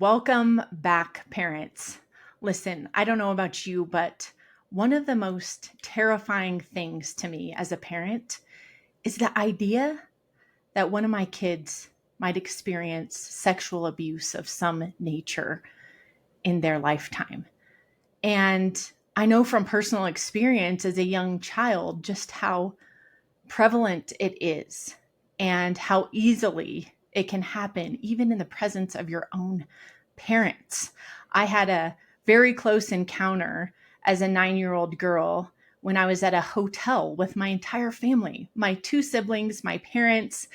Welcome back, parents. Listen, I don't know about you, but one of the most terrifying things to me as a parent is the idea that one of my kids might experience sexual abuse of some nature in their lifetime. And I know from personal experience as a young child just how prevalent it is and how easily it can happen, even in the presence of your own parents. I had a very close encounter as a 9-year-old girl when I was at a hotel with my entire family, my two siblings, my parents.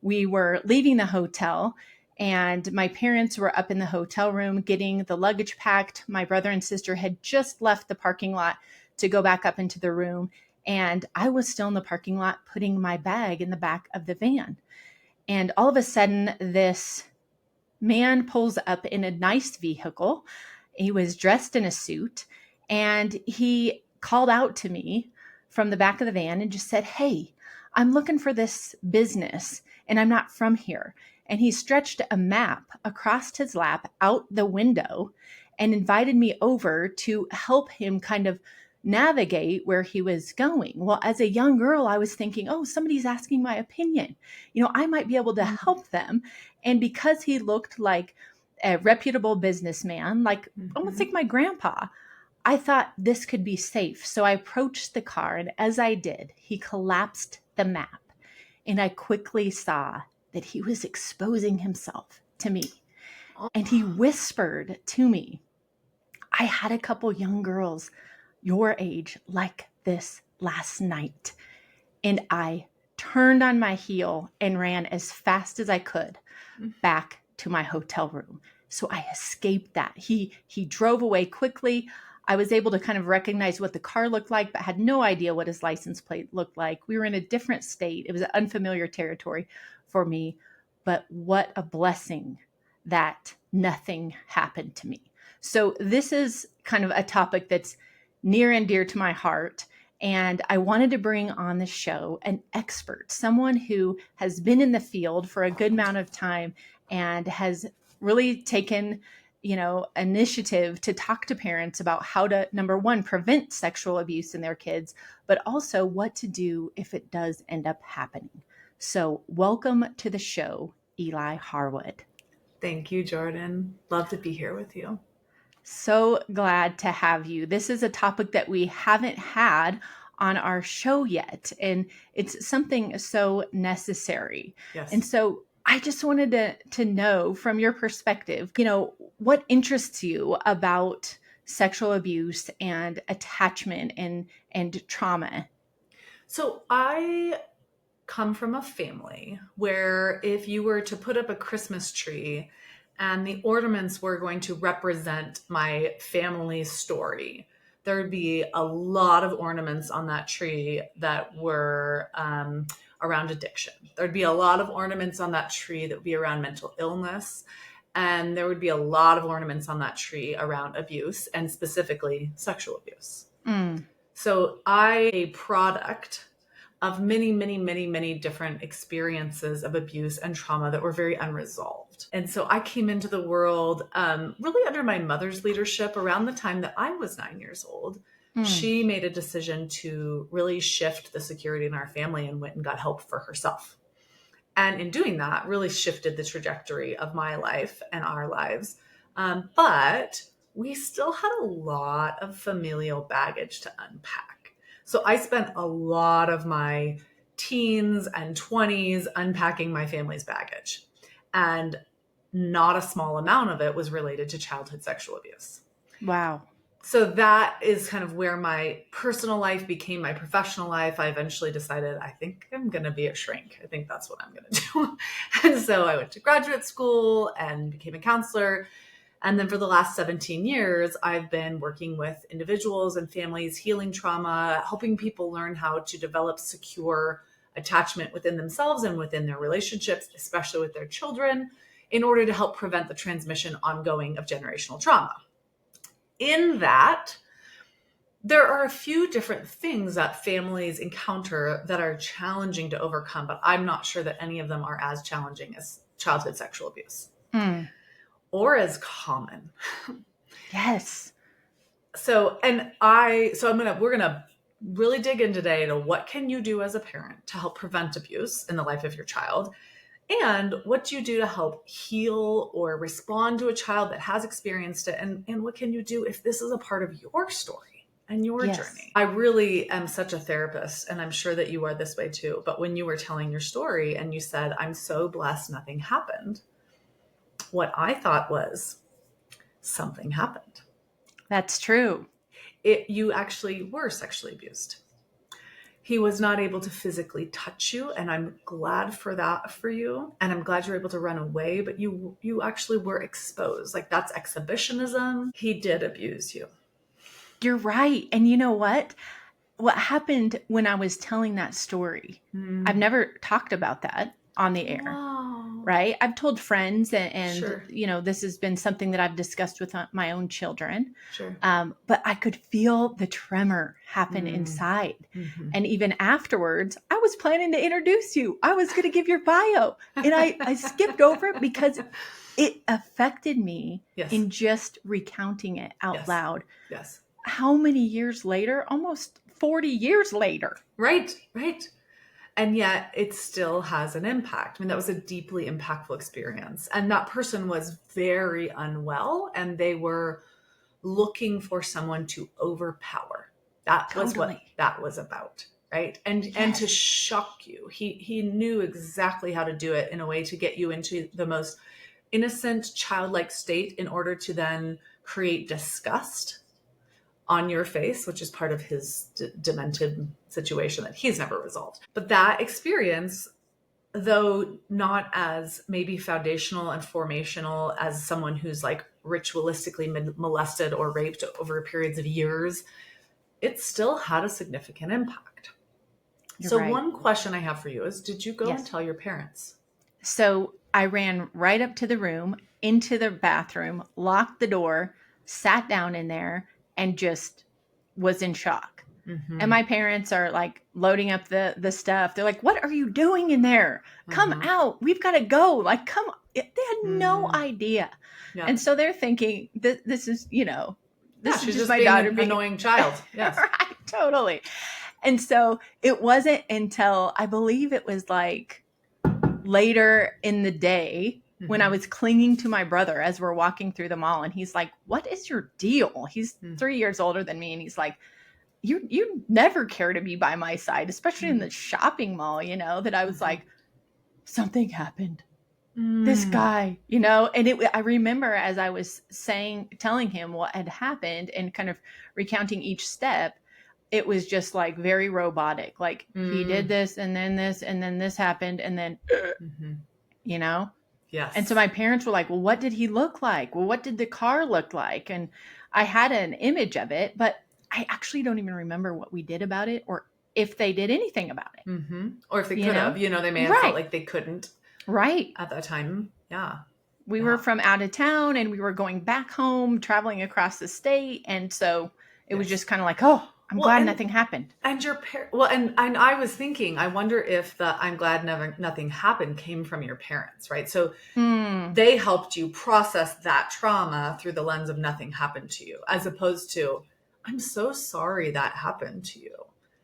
We were leaving the hotel and my parents were up in the hotel room getting the luggage packed. My brother and sister had just left the parking lot to go back up into the room. And I was still in the parking lot putting my bag in the back of the van. And all of a sudden, this man pulls up in a nice vehicle. He was dressed in a suit and he called out to me from the back of the van and just said, "Hey, I'm looking for this business and I'm not from here." And he stretched a map across his lap out the window and invited me over to help him kind of navigate where he was going. Well, as a young girl, I was thinking, oh, somebody's asking my opinion. I might be able to help them. And because he looked like a reputable businessman, like almost like my grandpa, I thought this could be safe. So I approached the car. And as I did, he collapsed the map. And I quickly saw that he was exposing himself to me. And he whispered to me, "I had a couple young girls your age like this last night." And I turned on my heel and ran as fast as I could back to my hotel room. So I escaped that. He drove away quickly. I was able to kind of recognize what the car looked like, but had no idea what his license plate looked like. We were in a different state. It was an unfamiliar territory for me, but what a blessing that nothing happened to me. So this is kind of a topic that's near and dear to my heart. And I wanted to bring on the show an expert, someone who has been in the field for a good amount of time and has really taken, initiative to talk to parents about how to, number one, prevent sexual abuse in their kids, but also what to do if it does end up happening. So welcome to the show, Eli Harwood. Thank you, Jordan. Love to be here with you. So glad to have you. This is a topic that we haven't had on our show yet, and it's something so necessary. Yes. And so I just wanted to know from your perspective, what interests you about sexual abuse and attachment and trauma? So I come from a family where if you were to put up a Christmas tree and the ornaments were going to represent my family's story, there would be a lot of ornaments on that tree that were around addiction. There'd be a lot of ornaments on that tree that would be around mental illness. And there would be a lot of ornaments on that tree around abuse and specifically sexual abuse. So a product of many, many, many, many different experiences of abuse and trauma that were very unresolved. And so I came into the world really under my mother's leadership around the time that I was 9 years old. She made a decision to really shift the security in our family and went and got help for herself. And in doing that, really shifted the trajectory of my life and our lives. But we still had a lot of familial baggage to unpack. So I spent a lot of my teens and 20s unpacking my family's baggage. And not a small amount of it was related to childhood sexual abuse. Wow. So that is kind of where my personal life became my professional life. I eventually decided, I think I'm going to be a shrink. I think that's what I'm going to do. And so I went to graduate school and became a counselor. And then for the last 17 years, I've been working with individuals and families, healing trauma, helping people learn how to develop secure attachment within themselves and within their relationships, especially with their children, in order to help prevent the transmission ongoing of generational trauma. In that, there are a few different things that families encounter that are challenging to overcome, but I'm not sure that any of them are as challenging as childhood sexual abuse. or as common. Yes. We're gonna really dig in today to what can you do as a parent to help prevent abuse in the life of your child, and what do you do to help heal or respond to a child that has experienced it, and what can you do if this is a part of your story and your Yes. journey. I really am such a therapist, and I'm sure that you are this way too, but when you were telling your story and you said, I'm so blessed nothing happened, what I thought was, something happened. That's true. You actually were sexually abused. He was not able to physically touch you, and I'm glad for that for you, and I'm glad you're able to run away, but you actually were exposed. Like, that's exhibitionism. He did abuse you. You're right. And you know what? What happened when I was telling that story, I've never talked about that on the air. Wow. Right? I've told friends and Sure. you know, this has been something that I've discussed with my own children. Sure. But I could feel the tremor happen inside. And even afterwards, I was planning to introduce you. I was going to give your bio. And I skipped over it because it affected me in just recounting it out loud. Yes. How many years later? Almost 40 years later. Right. And yet it still has an impact. I mean, that was a deeply impactful experience. And that person was very unwell, and they were looking for someone to overpower. That was what that was about, right? And to shock you. He knew exactly how to do it in a way to get you into the most innocent, childlike state in order to then create disgust on your face, which is part of his demented situation that he's never resolved. But that experience, though not as maybe foundational and formational as someone who's like ritualistically molested or raped over periods of years, it still had a significant impact. You're right. One question I have for you is, did you go and tell your parents? So I ran right up to the room, into the bathroom, locked the door, sat down in there, and just was in shock. And my parents are like loading up the stuff. They're like, what are you doing in there? Come out. We've got to go. Like, come on. They had no idea. Yeah. And so they're thinking, this is, you know, this is just my daughter being an annoying child. Yes. Right, totally. And so it wasn't until I believe it was like later in the day when I was clinging to my brother as we're walking through the mall, and he's like, what is your deal? He's 3 years older than me. And he's like, you never care to be by my side, especially in the shopping mall, you know, that I was like, something happened. This guy, you know, and I remember as I was telling him what had happened and kind of recounting each step, it was just like very robotic. Like he did this and then this happened. And then, you know? Yes. And so my parents were like, well, what did he look like? Well, what did the car look like? And I had an image of it, but I actually don't even remember what we did about it or if they did anything about it. Or if they could have, you know, they may have felt like they couldn't. Right. At that time. Yeah. We were from out of town and we were going back home, traveling across the state. And so it was just kind of like, oh, I'm glad nothing happened. And your parents, and I was thinking, I wonder if the I'm glad nothing happened came from your parents, right? So they helped you process that trauma through the lens of nothing happened to you, as opposed to, I'm so sorry that happened to you.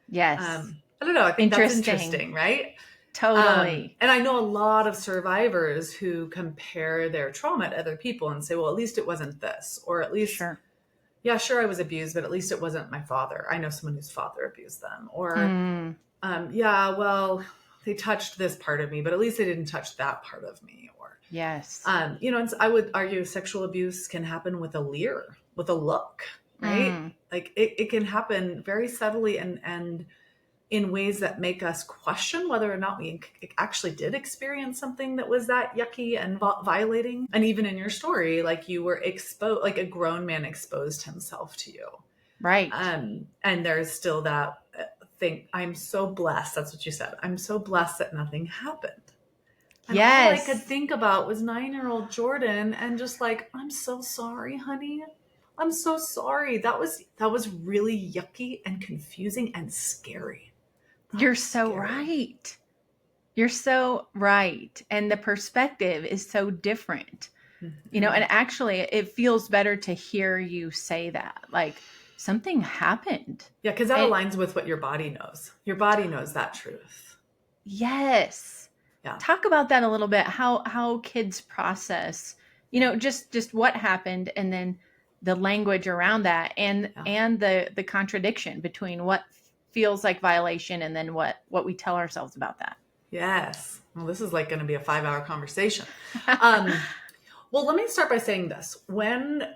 Yes. I don't know. I think that's interesting, right? Totally. And I know a lot of survivors who compare their trauma to other people and say, well, at least it wasn't this, or at least, sure, I was abused, but at least it wasn't my father. I know someone whose father abused them. Or, well, they touched this part of me, but at least they didn't touch that part of me. Or, yes. You know, and I would argue sexual abuse can happen with a leer, with a look, right? Like it can happen very subtly and in ways that make us question whether or not we actually did experience something that was that yucky and violating. And even in your story, like you were exposed, like a grown man exposed himself to you. Right. And there's still that thing. I'm so blessed. That's what you said. I'm so blessed that nothing happened. And all I could think about was 9-year-old Jordan and just like, I'm so sorry, honey. I'm so sorry. That was really yucky and confusing and scary. You're so right. You're so right. And the perspective is so different And Mhm. actually it feels better to hear you say that, like something happened. Yeah, because that And aligns with what your body knows. Your body knows that truth. yes. Yeah. Talk about that a little bit, how kids process, just what happened, and then the language around that, and Yeah. the contradiction between what feels like violation and then what we tell ourselves about that. Yes. Well, this is like going to be a 5-hour conversation. Um, well, let me start by saying this. When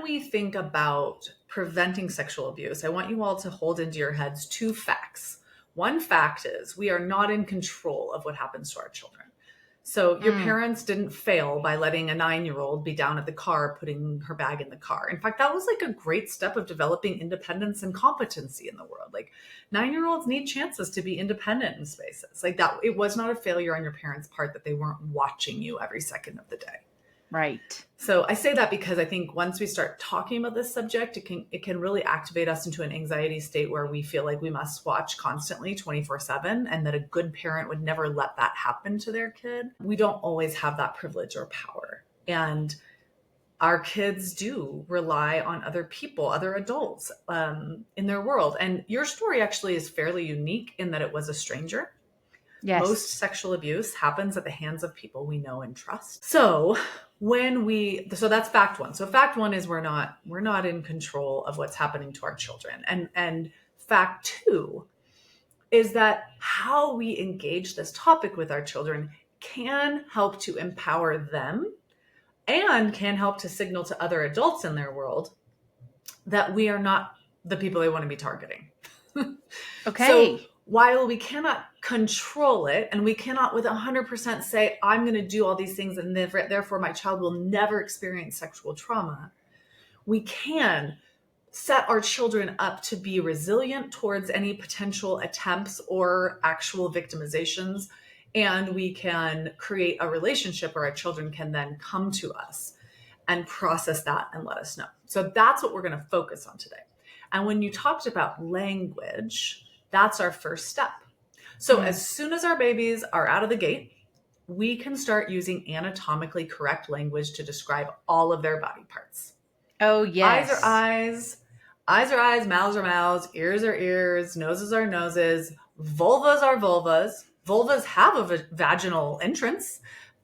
we think about preventing sexual abuse, I want you all to hold into your heads two facts. One fact is we are not in control of what happens to our children. So your Mm, parents didn't fail by letting a 9-year-old be down at the car, putting her bag in the car. In fact, that was like a great step of developing independence and competency in the world. Like 9-year-olds need chances to be independent in spaces. Like that, it was not a failure on your parents' part that they weren't watching you every second of the day. right. So I say that because I think once we start talking about this subject, it can really activate us into an anxiety state where we feel like we must watch constantly 24/7, and that a good parent would never let that happen to their kid. We don't always have that privilege or power. And our kids do rely on other people, other adults in their world. And your story actually is fairly unique in that it was a stranger. Most Yes. sexual abuse happens at the hands of people we know and trust. So that's fact one. So fact one is we're not in control of what's happening to our children. And fact two is that how we engage this topic with our children can help to empower them and can help to signal to other adults in their world that we are not the people they want to be targeting. So Okay. while we cannot control it and we cannot with 100% say, I'm going to do all these things and therefore my child will never experience sexual trauma, we can set our children up to be resilient towards any potential attempts or actual victimizations. And we can create a relationship where our children can then come to us and process that and let us know. So that's what we're going to focus on today. And when you talked about language, that's our first step. So Mm. as soon as our babies are out of the gate, we can start using anatomically correct language to describe all of their body parts. Oh, Eyes are yes. eyes, eyes are eyes, mouths are mouths, ears are ears, noses are noses, vulvas are vulvas. Vulvas have a vaginal entrance,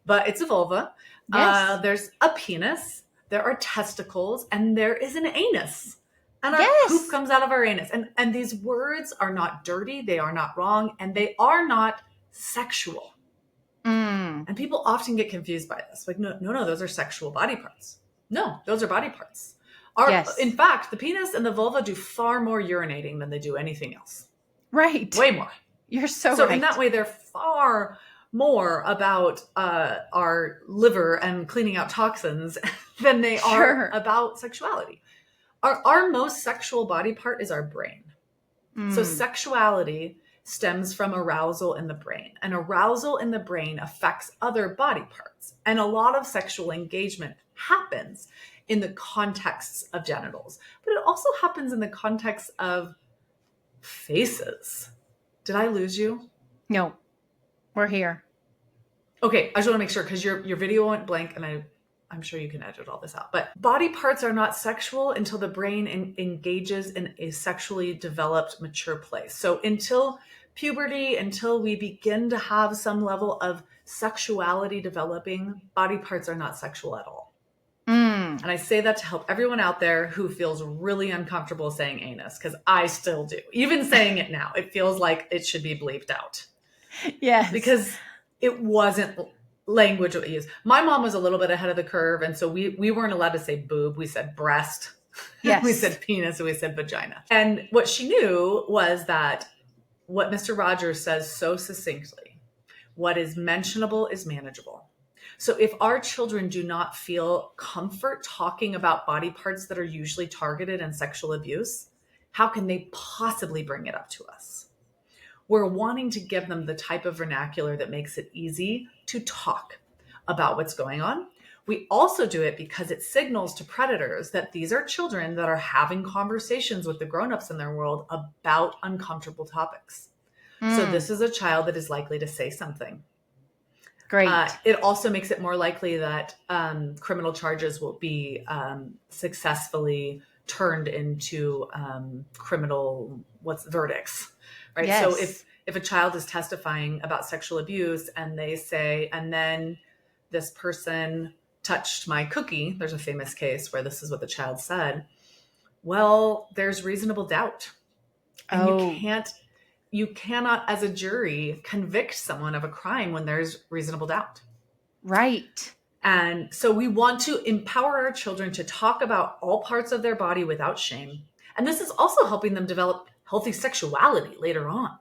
but it's a vulva. Yes. There's a penis, there are testicles, and there is an anus. And our poop Yes. comes out of our anus. And these words are not dirty, they are not wrong, and they are not sexual. Mm. And people often get confused by this. Like, no, those are sexual body parts. No, those are body parts. In Yes. fact, the penis and the vulva do far more urinating than they do anything else. Right. Way more. You're so So in that right. way, they're far more about our liver and cleaning out toxins than they are Sure. about sexuality. Our most sexual body part is our brain. So Mm. sexuality stems from arousal in the brain, and arousal in the brain affects other body parts. And a lot of sexual engagement happens in the context of genitals, but it also happens in the context of faces. Did I lose you? No, we're here. Okay, I just want to make sure because your video went blank, and I'm sure you can edit all this out. But body parts are not sexual until the brain engages in a sexually developed, mature place. So until puberty, until we begin to have some level of sexuality developing, body parts are not sexual at all. Mm. And I say that to help everyone out there who feels really uncomfortable saying anus, because I still do. Even saying it now, it feels like it should be bleeped out. Yes. Because it wasn't language we used. My mom was a little bit ahead of the curve, and so we weren't allowed to say boob. We said breast. We Yes. said penis, and we said vagina. And what she knew was that what Mr. Rogers says so succinctly, what is mentionable is manageable. So if our children do not feel comfort talking about body parts that are usually targeted in sexual abuse, how can they possibly bring it up to us? We're wanting to give them the type of vernacular that makes it easy to talk about what's going on. We also do it because it signals to predators that these are children that are having conversations with the grown-ups in their world about uncomfortable topics. So Mm. this is a child that is likely to say something. Great. It also makes it more likely that criminal charges will be successfully turned into criminal verdicts, right? So Yes. if a child is testifying about sexual abuse and they say, and then this person touched my cookie, there's a famous case where this is what the child said. Well, there's reasonable doubt, and Oh, you cannot, as a jury, convict someone of a crime when there's reasonable doubt. right. And so we want to empower our children to talk about all parts of their body without shame. And this is also helping them develop healthy sexuality later on.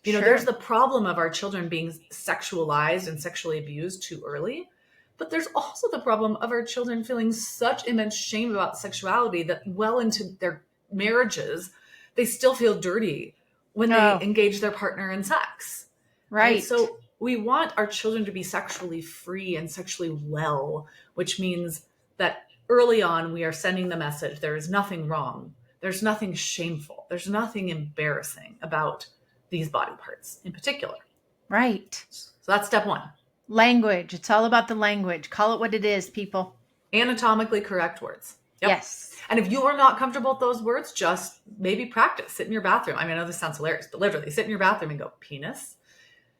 There's Sure. the problem of our children being sexualized and sexually abused too early. But there's also the problem of our children feeling such immense shame about sexuality that well into their marriages, they still feel dirty when they Oh, engage their partner in sex. Right. right. So we want our children to be sexually free and sexually well, which means that early on we are sending the message there is nothing wrong. There's nothing shameful. There's nothing embarrassing about these body parts in particular. Right. So that's step one. Language. It's all about the language. Call it what it is, people. Anatomically correct words. Yep. Yes. And if you are not comfortable with those words, just maybe practice. Sit in your bathroom. I mean, I know this sounds hilarious, but literally sit in your bathroom and go, penis,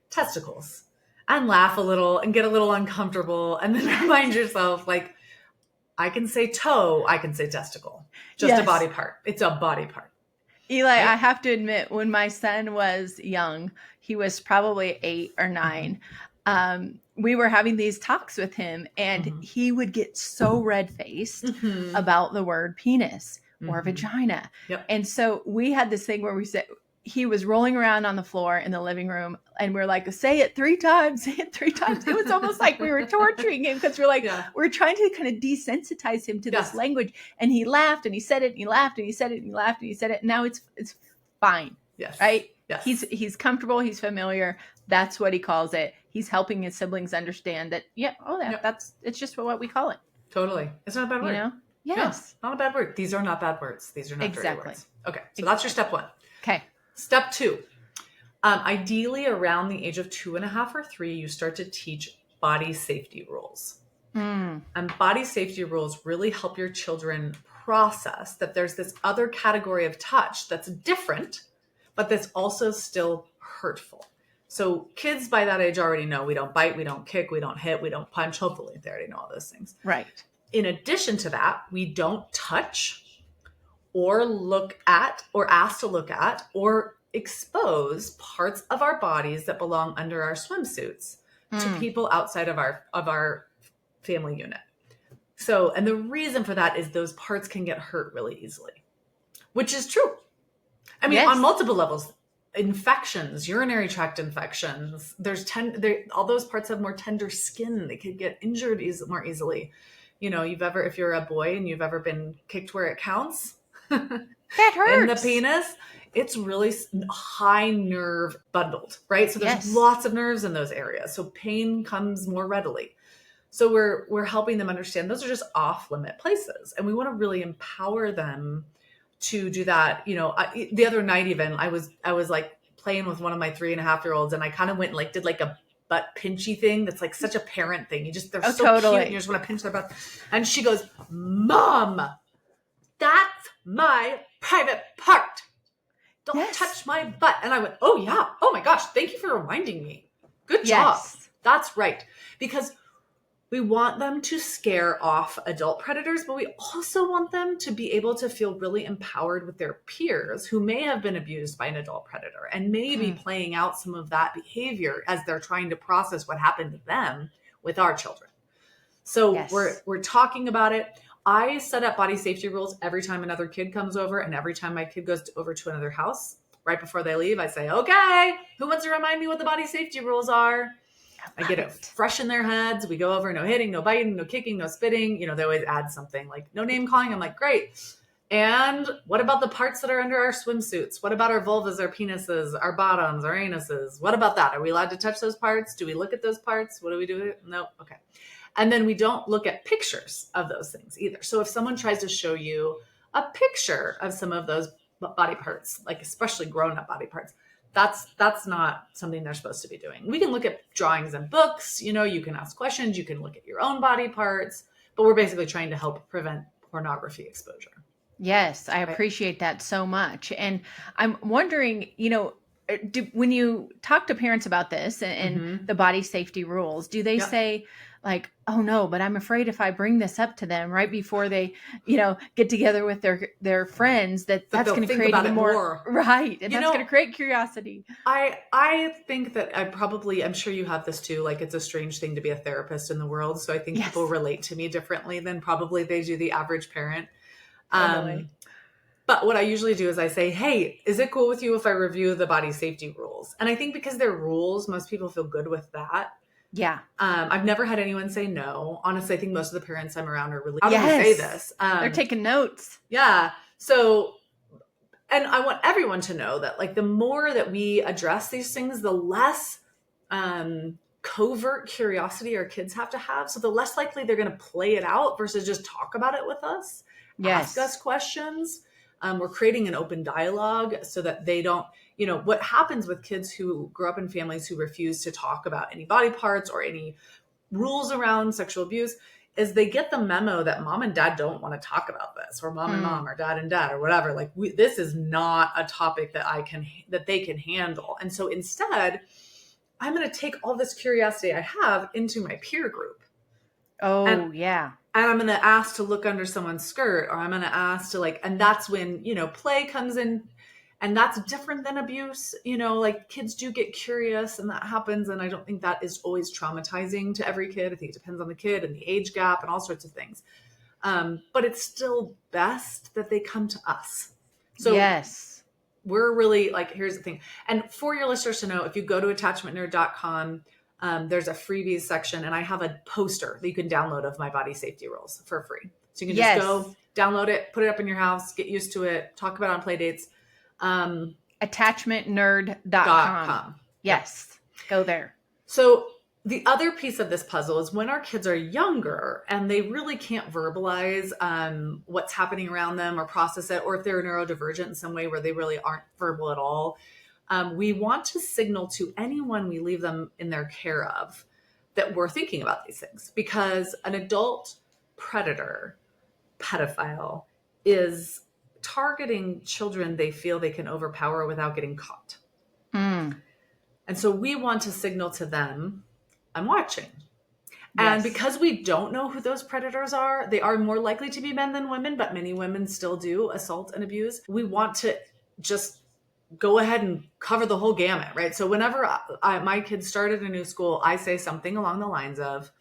testicles, and laugh a little and get a little uncomfortable. And then remind yourself, like, I can say toe, I can say testicle. Just Yes. a body part. It's a body part. Eli, Right? I have to admit, when my son was young, he was probably 8 or 9. We were having these talks with him, and he would get so red-faced about the word penis or vagina. Yep. And so we had this thing where we said, he was rolling around on the floor in the living room, and we're like, say it 3 times, say it 3 times. It was almost like we were torturing him, because we're like, we're trying to kind of desensitize him to this language. And he laughed, and he said it, and he laughed, and he said it, and he laughed, and he said it. And now it's fine. Yes. Right? Yes. He's comfortable, he's familiar. That's what he calls it. He's helping his siblings understand that, it's just what we call it. Totally. It's not a bad word. You know? Yes. Not a bad word. These are not bad words. These are not dirty words. Okay. So that's your step one. Okay. Step two. Ideally, around the age of 2.5 or 3, you start to teach body safety rules. And body safety rules really help your children process that there's this other category of touch that's different, but that's also still hurtful. So kids by that age already know we don't bite, we don't kick, we don't hit, we don't punch. Hopefully they already know all those things. Right. In addition to that, we don't touch or look at or ask to look at or expose parts of our bodies that belong under our swimsuits to people outside of our family unit. So, and the reason for that is those parts can get hurt really easily, which is true. I mean, on multiple levels. Infections, urinary tract infections, all those parts have more tender skin. They could get injured more easily. If you're a boy and you've ever been kicked where it counts, that hurts. in the penis, it's really high nerve bundled, right? So there's lots of nerves in those areas. So pain comes more readily. So we're helping them understand those are just off limit places. And we want to really empower them to do that. The other night, even I was like playing with one of my 3.5-year-olds, and I kind of went and did a butt pinchy thing. That's like such a parent thing. They're so totally cute, and you just want to pinch their butt. And she goes, "Mom, that's my private part. Don't touch my butt." And I went, "Oh yeah. Oh my gosh. Thank you for reminding me. Good job." That's right. Because we want them to scare off adult predators, but we also want them to be able to feel really empowered with their peers who may have been abused by an adult predator and may be playing out some of that behavior as they're trying to process what happened to them with our children. So we're talking about it. I set up body safety rules every time another kid comes over, and every time my kid goes over to another house. Right before they leave, I say, "Okay, who wants to remind me what the body safety rules are?" I get it fresh in their heads. We go over, no hitting, no biting, no kicking, no spitting. They always add something like no name calling. I'm like, great. And what about the parts that are under our swimsuits? What about our vulvas, our penises, our bottoms, our anuses? What about that? Are we allowed to touch those parts? Do we look at those parts? What do we do? No. Okay. And then we don't look at pictures of those things either. So if someone tries to show you a picture of some of those body parts, like especially grown-up body parts, That's not something they're supposed to be doing. We can look at drawings and books, you can ask questions, you can look at your own body parts, but we're basically trying to help prevent pornography exposure. Yes, I Right? appreciate that so much. And I'm wondering, when you talk to parents about this and the body safety rules, do they say like, oh no, but I'm afraid if I bring this up to them right before they, get together with their friends, that's going to create even more. Right. And that's going to create curiosity. I think that I'm sure you have this too. Like, it's a strange thing to be a therapist in the world. So I think people relate to me differently than probably they do the average parent. Totally. But what I usually do is I say, hey, is it cool with you if I review the body safety rules? And I think because they're rules, most people feel good with that. Yeah. I've never had anyone say no. Honestly, I think most of the parents I'm around are really, how do we say this? They're taking notes. Yeah. So, and I want everyone to know that like the more that we address these things, the less covert curiosity our kids have to have. So the less likely they're going to play it out versus just talk about it with us, ask us questions. We're creating an open dialogue so that they don't, what happens with kids who grow up in families who refuse to talk about any body parts or any rules around sexual abuse is they get the memo that mom and dad don't want to talk about this, or mom and mom, or dad and dad, or whatever. Like this is not a topic that they can handle. And so instead, I'm going to take all this curiosity I have into my peer group. Oh, yeah. And I'm going to ask to look under someone's skirt, or I'm going to ask to and that's when, play comes in, and that's different than abuse. Like kids do get curious and that happens. And I don't think that is always traumatizing to every kid. I think it depends on the kid and the age gap and all sorts of things. But it's still best that they come to us. So yes, we're really here's the thing. And for your listeners to know, if you go to attachmentnerd.com, there's a freebies section, and I have a poster that you can download of my body safety rules for free. So you can just go download it, put it up in your house, get used to it, talk about it on play dates. Attachmentnerd.com. Yes. Go there. So the other piece of this puzzle is when our kids are younger and they really can't verbalize what's happening around them or process it, or if they're neurodivergent in some way where they really aren't verbal at all. We want to signal to anyone we leave them in their care of that we're thinking about these things, because an adult predator, pedophile, is targeting children they feel they can overpower without getting caught. And so we want to signal to them, I'm watching. And because we don't know who those predators are, they are more likely to be men than women, but many women still do assault and abuse. We want to just go ahead and cover the whole gamut, right? So whenever my kids started a new school, I say something along the lines of,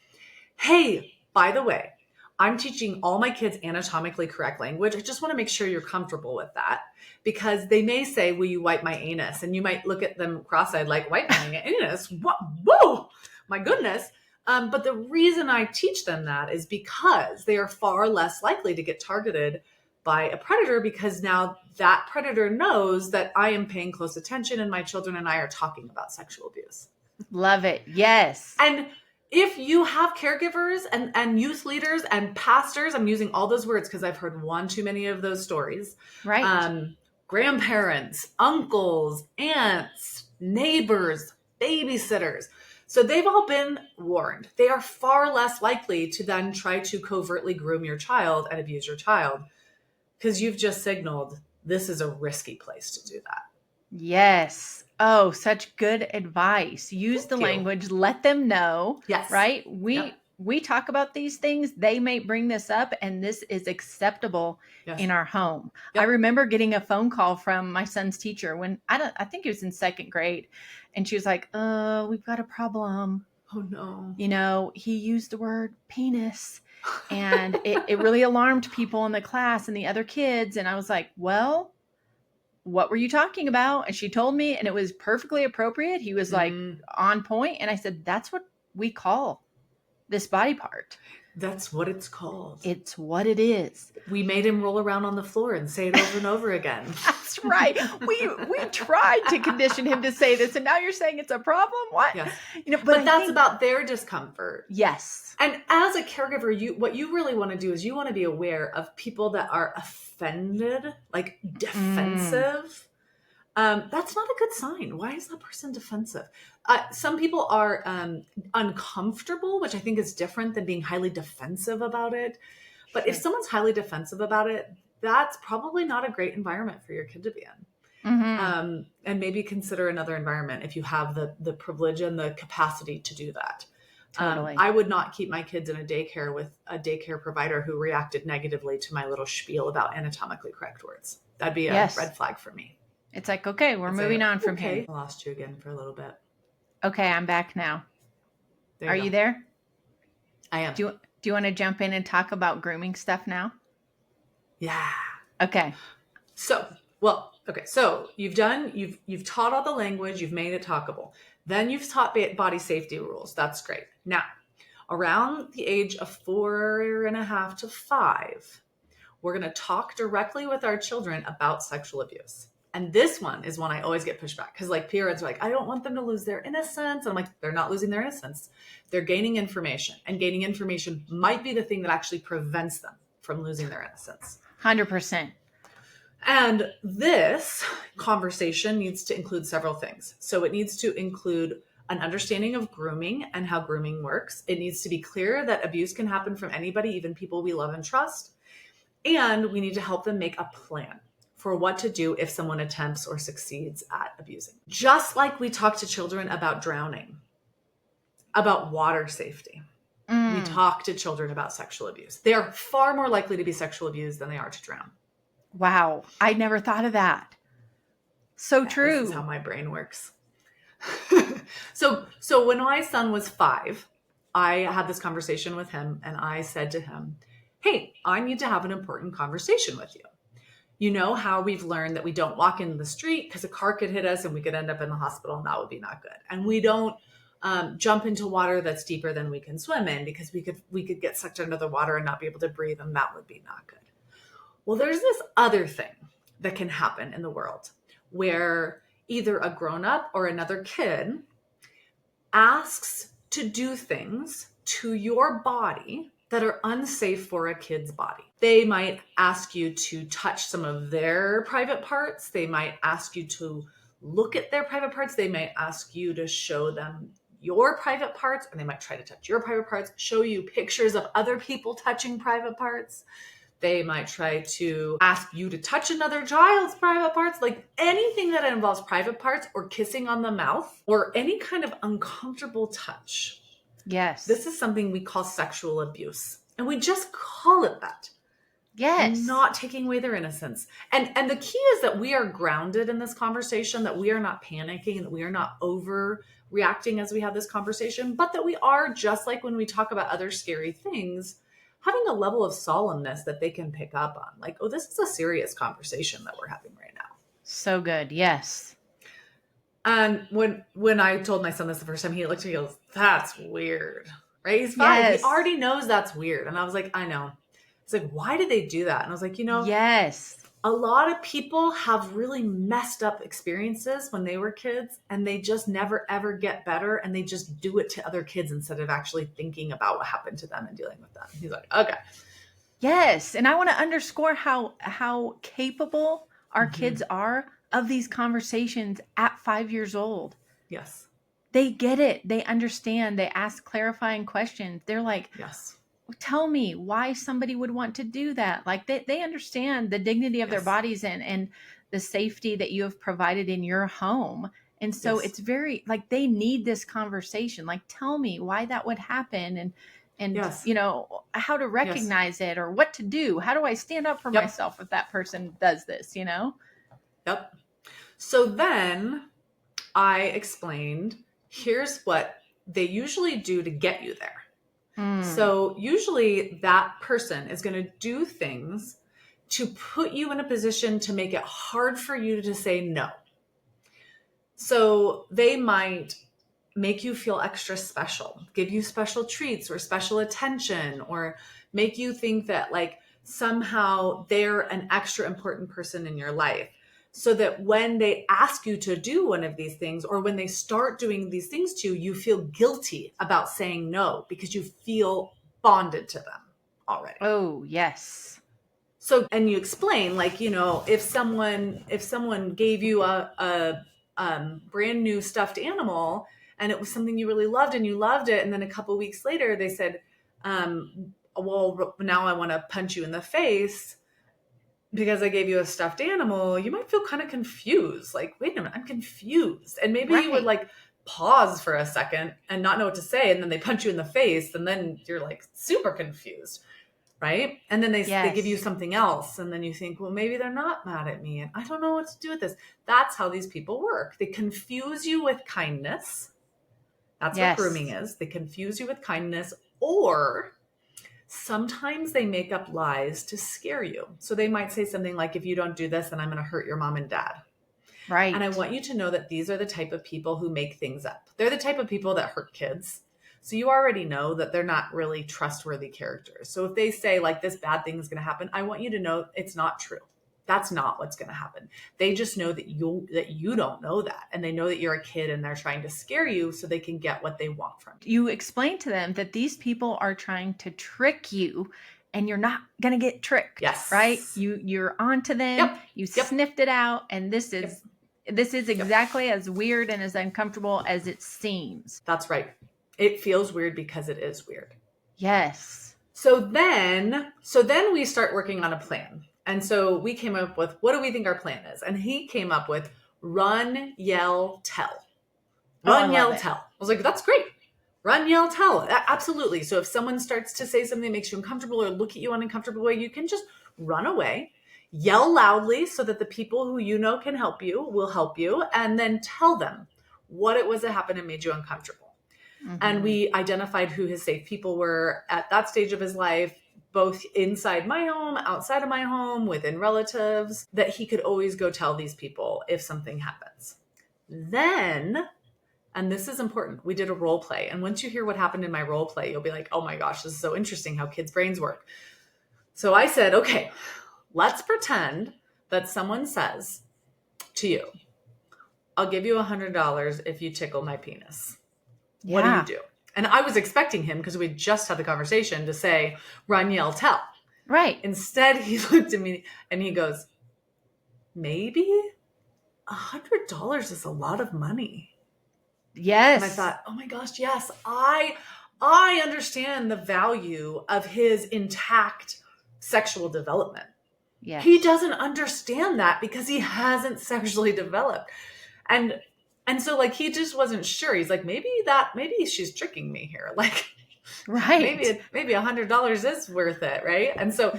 hey, by the way, I'm teaching all my kids anatomically correct language. I just want to make sure you're comfortable with that, because they may say, will you wipe my anus? And you might look at them cross-eyed like, wipe my anus? What? Whoa, my goodness. But the reason I teach them that is because they are far less likely to get targeted by a predator, because now that predator knows that I am paying close attention and my children and I are talking about sexual abuse. Love it. Yes. And if you have caregivers and youth leaders and pastors, I'm using all those words because I've heard one too many of those stories. Right. Grandparents, uncles, aunts, neighbors, babysitters. So they've all been warned. They are far less likely to then try to covertly groom your child and abuse your child, because you've just signaled this is a risky place to do that. Yes. Oh, such good advice. Use the language, let them know. Yes. Right? We talk about these things. They may bring this up, and this is acceptable in our home. Yep. I remember getting a phone call from my son's teacher when I think he was in second grade, and she was like, we've got a problem. Oh no. He used the word penis, and it really alarmed people in the class and the other kids. And I was like, well, what were you talking about? And she told me, and it was perfectly appropriate. He was like on point. And I said, that's what we call this body part. That's what it's called. It's what it is. We made him roll around on the floor and say it over and over again. That's right. We tried to condition him to say this, and now you're saying it's a problem? What? Yes. But that's about their discomfort. Yes. And as a caregiver, what you really want to do is you want to be aware of people that are offended, like defensive, That's not a good sign. Why is that person defensive? Some people are uncomfortable, which I think is different than being highly defensive about it. But if Sure. someone's highly defensive about it, that's probably not a great environment for your kid to be in. Mm-hmm. And maybe consider another environment if you have the privilege and the capacity to do that. Totally. I would not keep my kids in a daycare with a daycare provider who reacted negatively to my little spiel about anatomically correct words. That'd be a Yes. red flag for me. It's like, okay, we're I'd moving say, on from okay, here. I lost you again for a little bit. Okay, I'm back now. Are you there? I am. Do you want to jump in and talk about grooming stuff now? Yeah. Okay. So you've taught all the language, you've made it talkable. Then you've taught body safety rules. That's great. Now, around the age of 4.5 to 5, we're going to talk directly with our children about sexual abuse. And this one is one I always get pushed back because like parents are like, I don't want them to lose their innocence. And I'm like, they're not losing their innocence. They're gaining information, and gaining information might be the thing that actually prevents them from losing their innocence. 100%. And this conversation needs to include several things. So it needs to include an understanding of grooming and how grooming works. It needs to be clear that abuse can happen from anybody, even people we love and trust. And we need to help them make a plan for what to do if someone attempts or succeeds at abusing. Just like we talk to children about drowning, about water safety. We talk to children about sexual abuse. They are far more likely to be sexual abused than they are to drown. Wow. I never thought of that. So true. This is how my brain works. So when my son was 5, I had this conversation with him and I said to him, hey, I need to have an important conversation with you. You know how we've learned that we don't walk into the street because a car could hit us and we could end up in the hospital and that would be not good. And we don't jump into water that's deeper than we can swim in because we could get sucked under the water and not be able to breathe, and that would be not good. Well, there's this other thing that can happen in the world where either a grown-up or another kid asks to do things to your body that are unsafe for a kid's body. They might ask you to touch some of their private parts. They might ask you to look at their private parts. They might ask you to show them your private parts, or they might try to touch your private parts, show you pictures of other people touching private parts. They might try to ask you to touch another child's private parts, like anything that involves private parts or kissing on the mouth or any kind of uncomfortable touch. Yes. This is something we call sexual abuse. And we just call it that. Yes. Not taking away their innocence. And the key is that we are grounded in this conversation, that we are not panicking, that we are not overreacting as we have this conversation, but that we are, just like when we talk about other scary things, having a level of solemnness that they can pick up on. Like, oh, this is a serious conversation that we're having right now. So good. Yes. And when I told my son this the first time, he looked at me and goes, that's weird. Right? He's 5. Yes. He already knows that's weird. And I was like, I know. It's like, why did they do that? And I was like, Yes. a lot of people have really messed up experiences when they were kids, and they just never, ever get better. And they just do it to other kids instead of actually thinking about what happened to them and dealing with them. He's like, okay. Yes. And I want to underscore how capable our kids are of these conversations at 5 years old. Yes. They get it. They understand. They ask clarifying questions. They're like, yes. Tell me why somebody would want to do that. Like they understand the dignity of their bodies and the safety that you have provided in your home. And so it's very like they need this conversation. Like, tell me why that would happen and how to recognize it or what to do. How do I stand up for myself if that person does this, Yep. So then I explained, here's what they usually do to get you there. So usually that person is going to do things to put you in a position to make it hard for you to say no. So they might make you feel extra special, give you special treats or special attention, or make you think that like somehow they're an extra important person in your life. So that when they ask you to do one of these things, or when they start doing these things to you, you feel guilty about saying no because you feel bonded to them already. Oh, yes. So, and you explain, like, if someone gave you a brand new stuffed animal and it was something you really loved and you loved it, and then a couple weeks later they said, well, now I want to punch you in the face because I gave you a stuffed animal, you might feel kind of confused. Like, wait a minute, I'm confused. And maybe you would like pause for a second and not know what to say. And then they punch you in the face and then you're like super confused. Right. And then they give you something else. And then you think, well, maybe they're not mad at me and I don't know what to do with this. That's how these people work. They confuse you with kindness. That's what grooming is. They confuse you with kindness, or sometimes they make up lies to scare you. So they might say something like, if you don't do this, then I'm going to hurt your mom and dad. Right. And I want you to know that these are the type of people who make things up. They're the type of people that hurt kids. So you already know that they're not really trustworthy characters. So if they say like this bad thing is going to happen, I want you to know it's not true. That's not what's going to happen. They just know that you don't know that. And they know that you're a kid and they're trying to scare you so they can get what they want from you. You explain to them that these people are trying to trick you and you're not going to get tricked. Yes. Right? You're onto them. Yep. You sniffed it out. And this is exactly as weird and as uncomfortable as it seems. That's right. It feels weird because it is weird. Yes. So then we start working on a plan. And so we came up with, what do we think our plan is? And he came up with run, yell, tell. Run, yell, tell. I was like, that's great. Run, yell, tell. Absolutely. So if someone starts to say something that makes you uncomfortable or look at you in an uncomfortable way, you can just run away, yell loudly so that the people who you know can help you will help you, and then tell them what it was that happened and made you uncomfortable. Mm-hmm. And we identified who his safe people were at that stage of his life, both inside my home, outside of my home, within relatives, that he could always go tell these people if something happens. Then, and this is important, we did a role play. And once you hear what happened in my role play, you'll be like, oh my gosh, this is so interesting how kids' brains work. So I said, okay, let's pretend that someone says to you, I'll give you $100 if you tickle my penis. Yeah. What do you do? And I was expecting him, because we just had the conversation, to say, run, yell, tell. Right. Instead, he looked at me and he goes, maybe $100 is a lot of money. Yes. And I thought, oh my gosh, yes, I understand the value of his intact sexual development. Yes. He doesn't understand that because he hasn't sexually developed. And so like, he just wasn't sure. He's like, maybe she's tricking me here. Like, right. Maybe $100 is worth it. Right. And so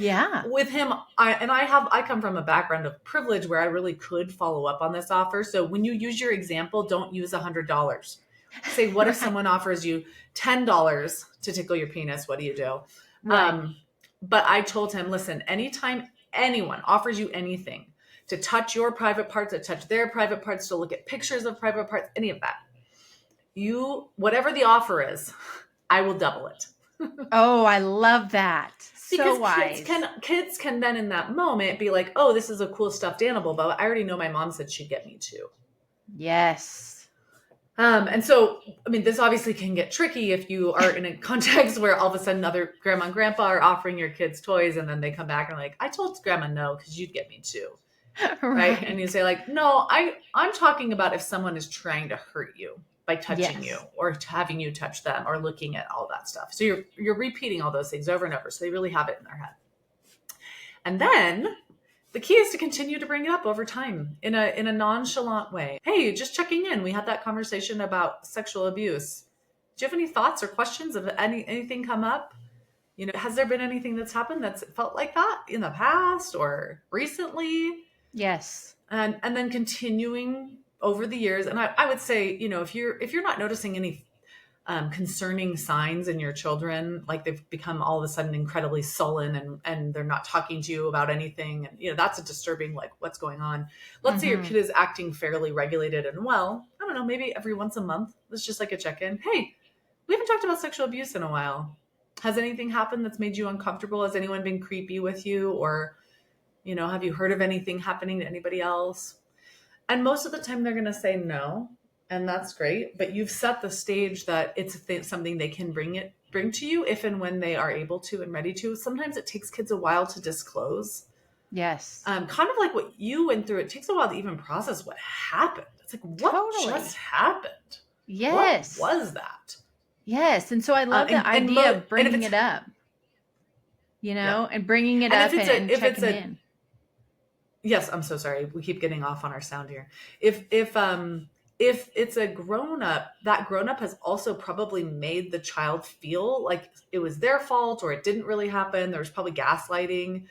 with him, I come from a background of privilege where I really could follow up on this offer. So when you use your example, don't use $100. Say, what if someone offers you $10 to tickle your penis? What do you do? Right. But I told him, listen, anytime anyone offers you anything, to touch your private parts, to touch their private parts, to look at pictures of private parts, any of that, whatever the offer is, I will double it. Oh, I love that. So wise. Kids can then in that moment be like, oh, this is a cool stuffed animal, but I already know my mom said she'd get me too. Yes. And so, I mean, this obviously can get tricky if you are in a context where all of a sudden other grandma and grandpa are offering your kids toys, and then they come back and are like, I told grandma no, because you'd get me too. Right. And you say like, no, I'm talking about if someone is trying to hurt you by touching you or having you touch them or looking at all that stuff. So you're repeating all those things over and over. So they really have it in their head. And then the key is to continue to bring it up over time in a nonchalant way. Hey, just checking in. We had that conversation about sexual abuse. Do you have any thoughts or questions of anything come up? Has there been anything that's happened that's felt like that in the past or recently? Yes. And then continuing over the years. And I would say, if you're not noticing any concerning signs in your children, like they've become all of a sudden incredibly sullen and they're not talking to you about anything. And, that's a disturbing, like, what's going on. Let's say your kid is acting fairly regulated and well, I don't know, maybe every once a month, it's just like a check-in. Hey, we haven't talked about sexual abuse in a while. Has anything happened that's made you uncomfortable? Has anyone been creepy with you? Or, have you heard of anything happening to anybody else? And most of the time they're going to say no. And that's great. But you've set the stage that it's something they can bring to you if and when they are able to and ready to. Sometimes it takes kids a while to disclose. Yes. Kind of like what you went through. It takes a while to even process what happened. It's like, what Totally. just happened? Yes. What was that? Yes. And so I love the idea of bringing it up, and bringing it up and checking in. Yes, I'm so sorry. We keep getting off on our sound here. If it's a grown up, that grown up has also probably made the child feel like it was their fault or it didn't really happen. There was probably gaslighting,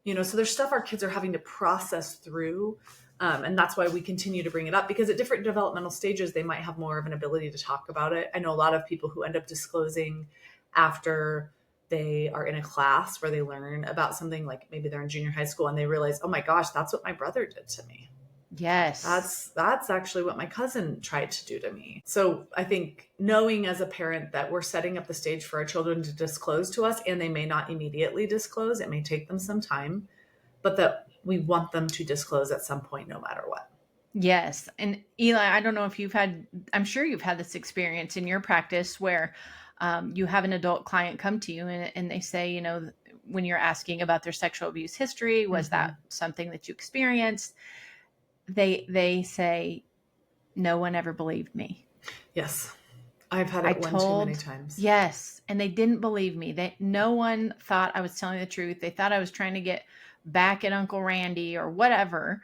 so there's stuff our kids are having to process through. And that's why we continue to bring it up, because at different developmental stages, they might have more of an ability to talk about it. I know a lot of people who end up disclosing after they are in a class where they learn about something, like maybe they're in junior high school and they realize, oh my gosh, that's what my brother did to me. Yes. That's actually what my cousin tried to do to me. So I think knowing as a parent that we're setting up the stage for our children to disclose to us, and they may not immediately disclose, it may take them some time, but that we want them to disclose at some point, no matter what. Yes. And Eli, I don't know if I'm sure you've had this experience in your practice where you have an adult client come to you and they say, when you're asking about their sexual abuse history, was that something that you experienced? They say, no one ever believed me. Yes. I've had it too many times. Yes. And they didn't believe me. No one thought I was telling the truth. They thought I was trying to get back at Uncle Randy or whatever.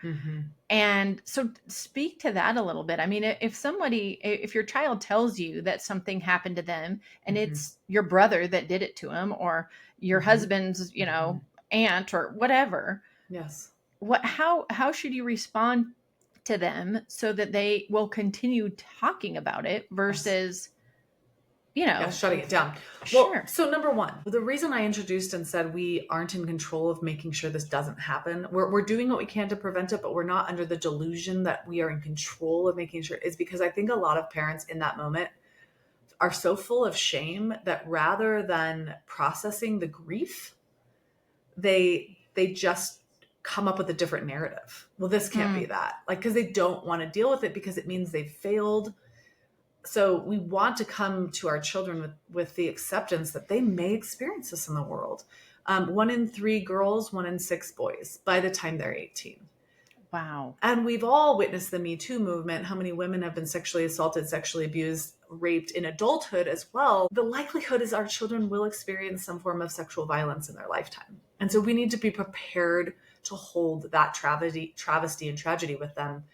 And so speak to that a little bit. I mean, if your child tells you that something happened to them and it's your brother that did it to him, or your husband's, aunt or whatever. Yes. How should you respond to them so that they will continue talking about it versus, shutting it down? Sure. Well, so number one, the reason I introduced and said we aren't in control of making sure this doesn't happen, we're doing what we can to prevent it, but we're not under the delusion that we are in control of making sure, is because I think a lot of parents in that moment are so full of shame that rather than processing the grief, they just come up with a different narrative. Well, this can't be that, because they don't want to deal with it because it means they've failed. So we want to come to our children with the acceptance that they may experience this in the world. 1 in 3 girls, 1 in 6 boys by the time they're 18. Wow. And we've all witnessed the Me Too movement, how many women have been sexually assaulted, sexually abused, raped in adulthood as well. The likelihood is our children will experience some form of sexual violence in their lifetime. And so we need to be prepared to hold that travesty and tragedy with them,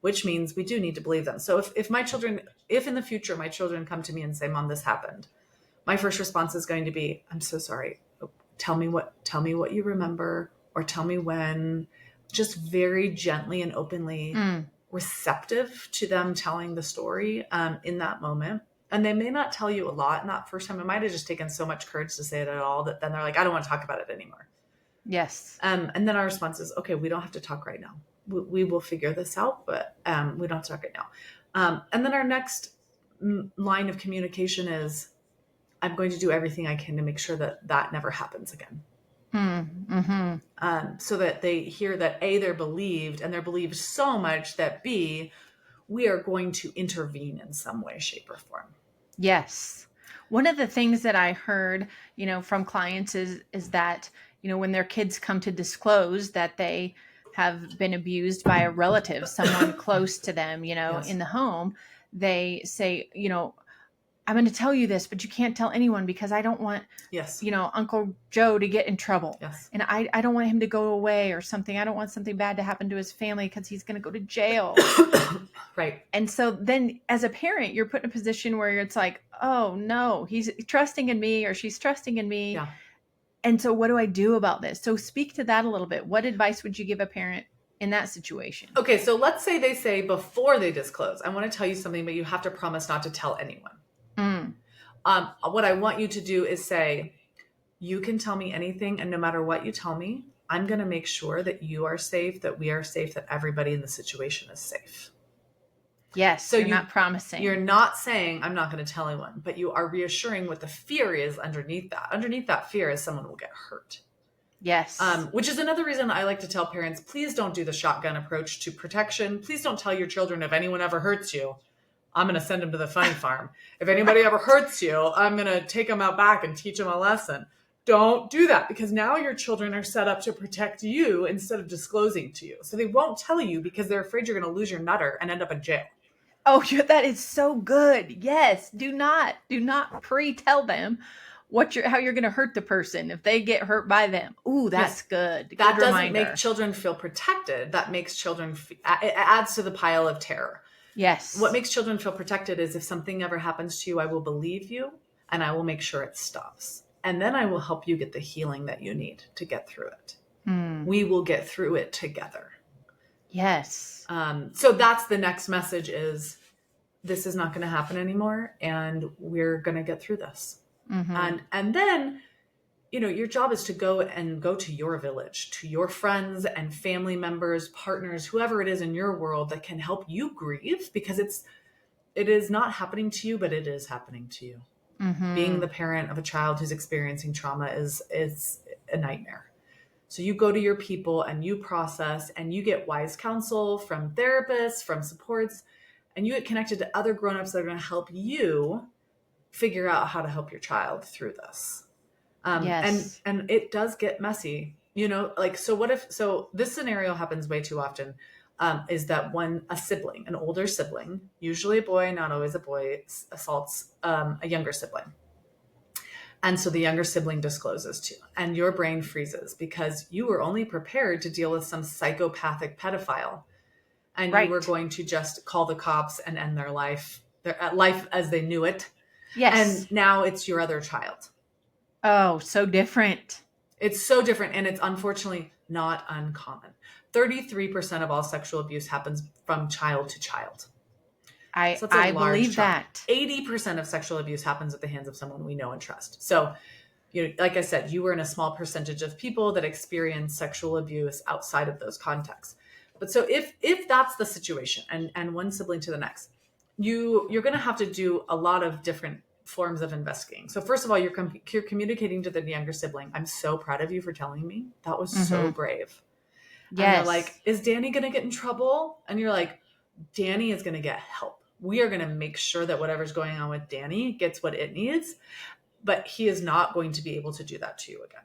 which means we do need to believe them. So if in the future my children come to me and say, Mom, this happened, my first response is going to be, I'm so sorry. Tell me what you remember, or tell me when. Just very gently and openly receptive to them telling the story in that moment. And they may not tell you a lot in that first time. It might have just taken so much courage to say it at all that then they're like, I don't want to talk about it anymore. Yes. And then our response is, okay, we don't have to talk right now. We will figure this out, but we don't have to talk right now. And then our next line of communication is, I'm going to do everything I can to make sure that never happens again. So that they hear that A, they're believed, and they're believed so much that B, we are going to intervene in some way, shape, or form. Yes. One of the things that I heard, from clients is that, when their kids come to disclose that they have been abused by a relative, someone close to them, Yes. in the home, they say, I'm going to tell you this, but you can't tell anyone because I don't want, Uncle Joe to get in trouble. Yes. And I don't want him to go away or something. I don't want something bad to happen to his family because he's going to go to jail. Right. And so then as a parent, you're put in a position where it's like, oh no, he's trusting in me or she's trusting in me. Yeah. And so what do I do about this? So speak to that a little bit. What advice would you give a parent in that situation? Okay. So let's say they say before they disclose, I want to tell you something, but you have to promise not to tell anyone. What I want you to do is say, you can tell me anything, and no matter what you tell me, I'm going to make sure that you are safe, that we are safe, that everybody in the situation is safe. Yes. So you're not promising. You're not saying, I'm not going to tell anyone, but you are reassuring what the fear is underneath that. Underneath that fear is someone will get hurt. Yes. Which is another reason I like to tell parents, please don't do the shotgun approach to protection. Please don't tell your children, if anyone ever hurts you, I'm going to send them to the funny farm. If anybody ever hurts you, I'm going to take them out back and teach them a lesson. Don't do that, because now your children are set up to protect you instead of disclosing to you. So they won't tell you because they're afraid you're going to lose your nutter and end up in jail. Oh, that is so good. Yes. Do not pre-tell them how you're going to hurt the person if they get hurt by them. Ooh, that's good. That good doesn't reminder. make children feel protected. That makes children, it adds to the pile of terror. Yes. What makes children feel protected is if something ever happens to you, I will believe you and I will make sure it stops. And then I will help you get the healing that you need to get through it. We will get through it together. Yes. So that's the next message is this is not going to happen anymore. And we're going to get through this. And then, your job is to go to your village, to your friends and family members, partners, whoever it is in your world that can help you grieve, because it is not happening to you, but it is happening to you. Being the parent of a child who's experiencing trauma is a nightmare. So you go to your people and you process and you get wise counsel from therapists, from supports, and you get connected to other grownups that are going to help you figure out how to help your child through this. Yes. And it does get messy, so this scenario happens way too often, is that when an older sibling, usually a boy, not always a boy, assaults a younger sibling. And so the younger sibling discloses to you and your brain freezes because you were only prepared to deal with some psychopathic pedophile. And you were going to just call the cops and end their life as they knew it. Yes. And now it's your other child. Oh, so different. It's so different. And it's unfortunately not uncommon. 33% of all sexual abuse happens from child to child. I believe that. 80% of sexual abuse happens at the hands of someone we know and trust. So, like I said, you were in a small percentage of people that experience sexual abuse outside of those contexts. But so if that's the situation and one sibling to the next, you're going to have to do a lot of different forms of investigating. So first of all, you're communicating to the younger sibling. I'm so proud of you for telling me. That was so brave. Yes. And they're like, is Danny going to get in trouble? And you're like, Danny is going to get help. We are going to make sure that whatever's going on with Danny gets what it needs, but he is not going to be able to do that to you again.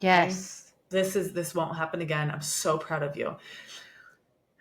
Yes. Okay? This won't happen again. I'm so proud of you.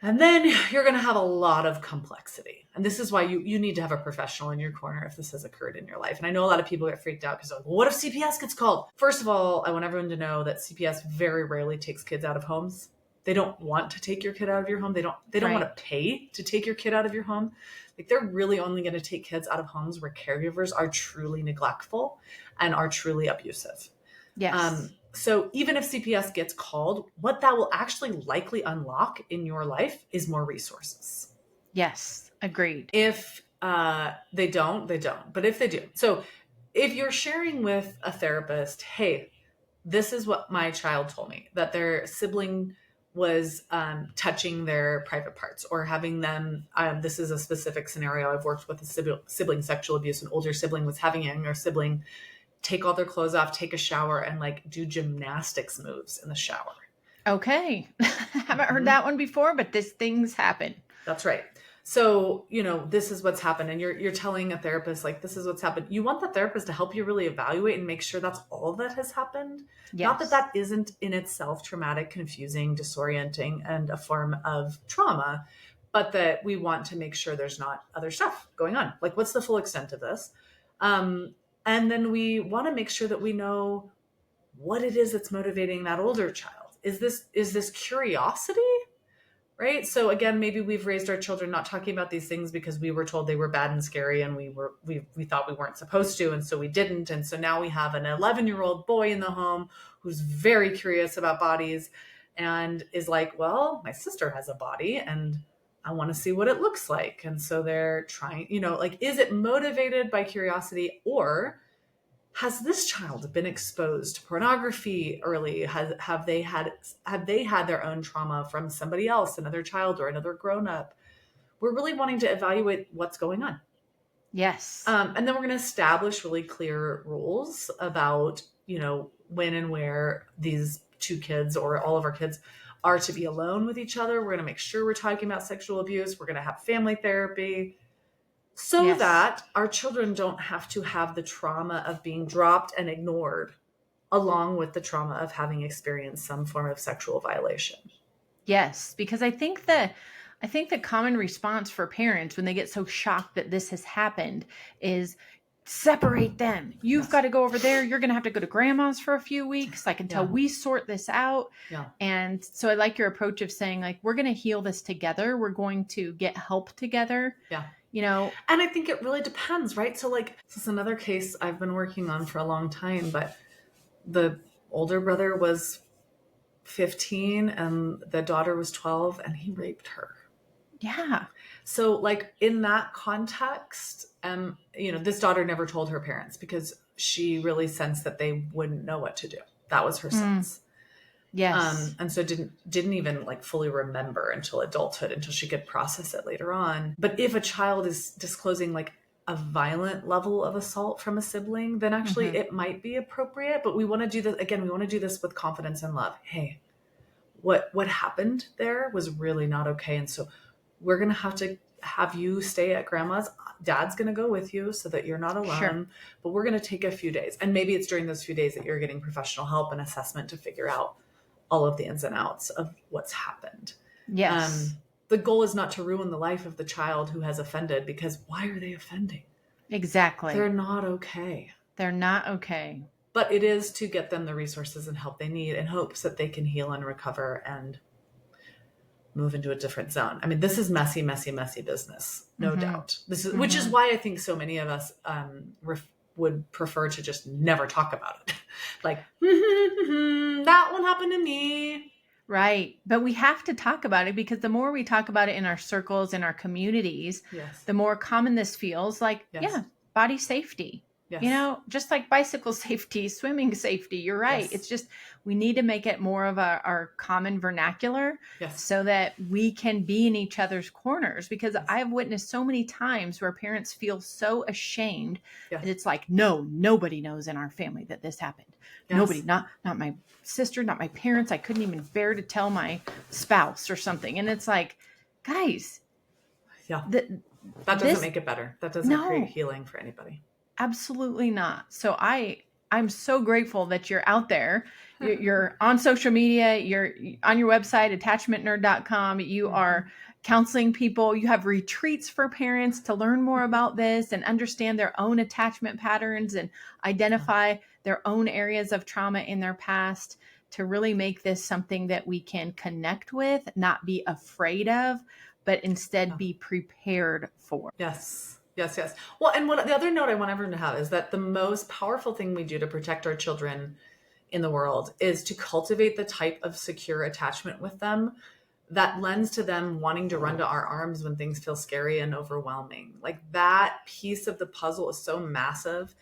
And then you're going to have a lot of complexity. And this is why you need to have a professional in your corner if this has occurred in your life. And I know a lot of people get freaked out because they're like, well, what if CPS gets called? First of all, I want everyone to know that CPS very rarely takes kids out of homes. They don't want to take your kid out of your home. They don't want to pay to take your kid out of your home. Like, they're really only going to take kids out of homes where caregivers are truly neglectful and are truly abusive. Yes. So even if CPS gets called, what that will actually likely unlock in your life is more resources. Yes. Agreed. If they don't, they don't. But if they do. So if you're sharing with a therapist, hey, this is what my child told me, that their sibling was touching their private parts or having them, this is a specific scenario. I've worked with a sibling sexual abuse. An older sibling was having a younger sibling take all their clothes off, take a shower, and do gymnastics moves in the shower. Okay. Haven't heard that one before, but things happen. That's right. So, this is what's happened. And you're telling a therapist, this is what's happened. You want the therapist to help you really evaluate and make sure that's all that has happened. Yes. Not that isn't in itself traumatic, confusing, disorienting, and a form of trauma, but that we want to make sure there's not other stuff going on. What's the full extent of this? And then we want to make sure that we know what it is that's motivating that older child. Is this curiosity? Right? So again, maybe we've raised our children not talking about these things because we were told they were bad and scary and we thought we weren't supposed to. And so we didn't. And so now we have an 11-year-old boy in the home who's very curious about bodies and is like, well, my sister has a body and I want to see what it looks like. And so they're trying, is it motivated by curiosity, or has this child been exposed to pornography early? Have they had their own trauma from somebody else, another child or another grown-up? We're really wanting to evaluate what's going on. Yes. And then we're going to establish really clear rules about, when and where these two kids or all of our kids are to be alone with each other. We're going to make sure we're talking about sexual abuse. We're going to have family therapy so that our children don't have to have the trauma of being dropped and ignored along with the trauma of having experienced some form of sexual violation. Yes, because I think the common response for parents when they get so shocked that this has happened is separate them. You've Yes. got to go over there. You're going to have to go to grandma's for a few weeks, like until Yeah. we sort this out. Yeah. And so I like your approach of saying, like, we're going to heal this together. We're going to get help together. Yeah. You know, And I think it really depends, right? So like, this is another case I've been working on for a long time, but the older brother was 15 and the daughter was 12 and he raped her. yeah. So like in that context, this daughter never told her parents because she really sensed that they wouldn't know what to do. That was her sense. Yes. And so didn't even like fully remember until adulthood, until she could process it later on. But if a child is disclosing like a violent level of assault from a sibling, then actually it might be appropriate. But we want to do this again. We want to do this with confidence and love. Hey, what happened there was really not okay, and so we're gonna have to have you stay at grandma's. Dad's gonna go with you so that you're not alone. Sure. But we're gonna take a few days, and maybe it's during those few days that you're getting professional help and assessment to figure out all of the ins and outs of what's happened. Yes. The goal is not to ruin the life of the child who has offended, because why are they offending? Exactly. They're not okay. They're not okay. But it is to get them the resources and help they need in hopes that they can heal and recover and move into a different zone. I mean, this is messy, messy, messy business, no doubt. This is, which is why I think so many of us would prefer to just never talk about it. Like, that one happened to me. Right. But we have to talk about it, because the more we talk about it in our circles, in our communities, the more common this feels. Like, body safety. Yes. You know, just like bicycle safety, swimming safety. You're right. Yes. It's just, we need to make it more of our common vernacular, so that we can be in each other's corners. Because I've witnessed so many times where parents feel so ashamed that it's like, no, nobody knows in our family that this happened. Nobody, not my sister, not my parents. I couldn't even bear to tell my spouse or something. And it's like, guys, that doesn't make it better. That doesn't create healing for anybody. Absolutely not. So I'm so grateful that you're out there. You're on social media. You're on your website, attachmentnerd.com. You are counseling people. You have retreats for parents to learn more about this and understand their own attachment patterns and identify their own areas of trauma in their past, to really make this something that we can connect with, not be afraid of, but instead be prepared for. Yes. Yes. Well, and the other note I want everyone to have is that the most powerful thing we do to protect our children in the world is to cultivate the type of secure attachment with them that lends to them wanting to run to our arms when things feel scary and overwhelming. Like, that piece of the puzzle is so massive.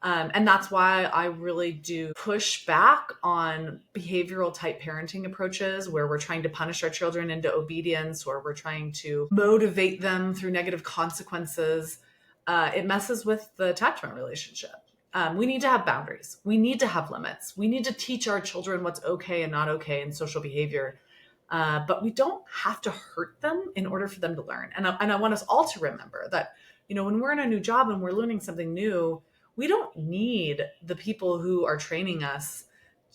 And that's why I really do push back on behavioral type parenting approaches where we're trying to punish our children into obedience, or we're trying to motivate them through negative consequences. It messes with the attachment relationship. We need to have boundaries. We need to have limits. We need to teach our children what's okay and not okay in social behavior. But we don't have to hurt them in order for them to learn. And I want us all to remember that, when we're in a new job and we're learning something new, we don't need the people who are training us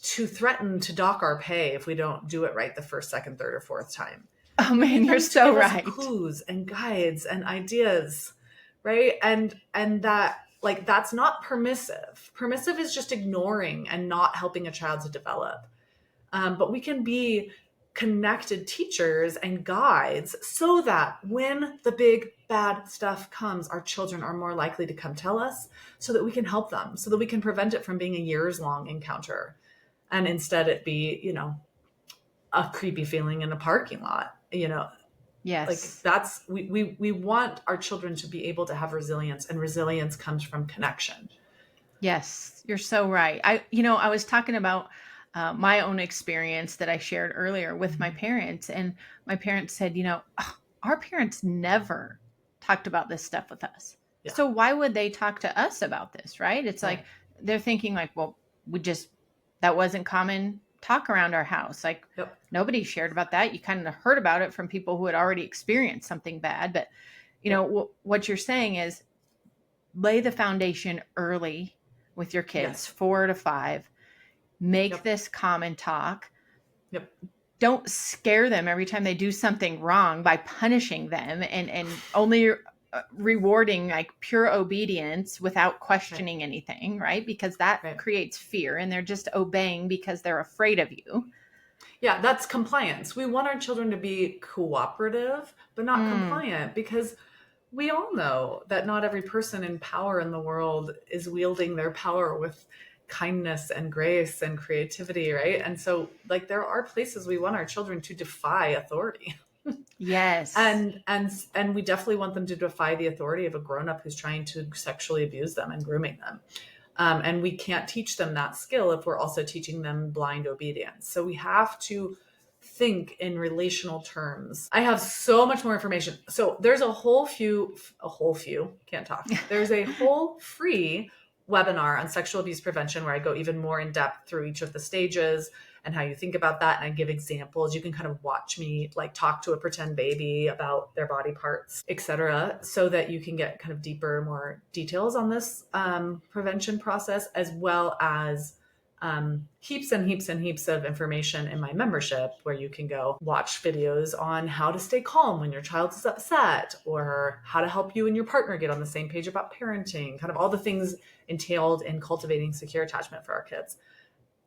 to threaten to dock our pay if we don't do it right the first, second, third, or fourth time. Oh man, you're so right. Clues and guides and ideas, right? And that, like, that's not permissive. Permissive is just ignoring and not helping a child to develop. But we can be connected teachers and guides so that when the big bad stuff comes, our children are more likely to come tell us, so that we can help them, so that we can prevent it from being a years-long encounter, and instead it be, a creepy feeling in a parking lot. Yes. Like, that's, we want our children to be able to have resilience, and resilience comes from connection. Yes, you're so right. I was talking about my own experience that I shared earlier with my parents, and my parents said, our parents never talked about this stuff with us. Yeah. So why would they talk to us about this? Right. It's like, they're thinking like, well, that wasn't common talk around our house. Like, nobody shared about that. You kind of heard about it from people who had already experienced something bad. But, what you're saying is lay the foundation early with your kids, 4 to 5. Make Yep. this common talk. Yep. Don't scare them every time they do something wrong by punishing them and only rewarding like pure obedience without questioning anything, right? Because that creates fear and they're just obeying because they're afraid of you. Yeah, that's compliance. We want our children to be cooperative, but not compliant, because we all know that not every person in power in the world is wielding their power with kindness and grace and creativity, right? And so like there are places we want our children to defy authority. Yes. And we definitely want them to defy the authority of a grown-up who's trying to sexually abuse them and grooming them. And we can't teach them that skill if we're also teaching them blind obedience. So we have to think in relational terms. I have so much more information. So there's a whole few, can't talk. There's a whole free webinar on sexual abuse prevention where I go even more in depth through each of the stages and how you think about that. And I give examples. You can kind of watch me like talk to a pretend baby about their body parts, etc., so that you can get kind of deeper, more details on this prevention process, as well as heaps and heaps and heaps of information in my membership where you can go watch videos on how to stay calm when your child is upset, or how to help you and your partner get on the same page about parenting, kind of all the things entailed in cultivating secure attachment for our kids.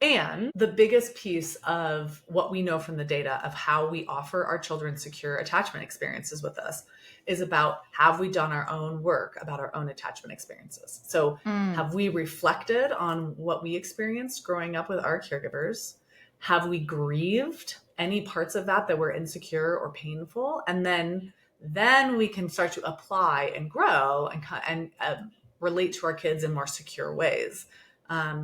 And the biggest piece of what we know from the data of how we offer our children secure attachment experiences with us is about, have we done our own work about our own attachment experiences? So have we reflected on what we experienced growing up with our caregivers? Have we grieved any parts of that were insecure or painful? And then we can start to apply and grow and relate to our kids in more secure ways.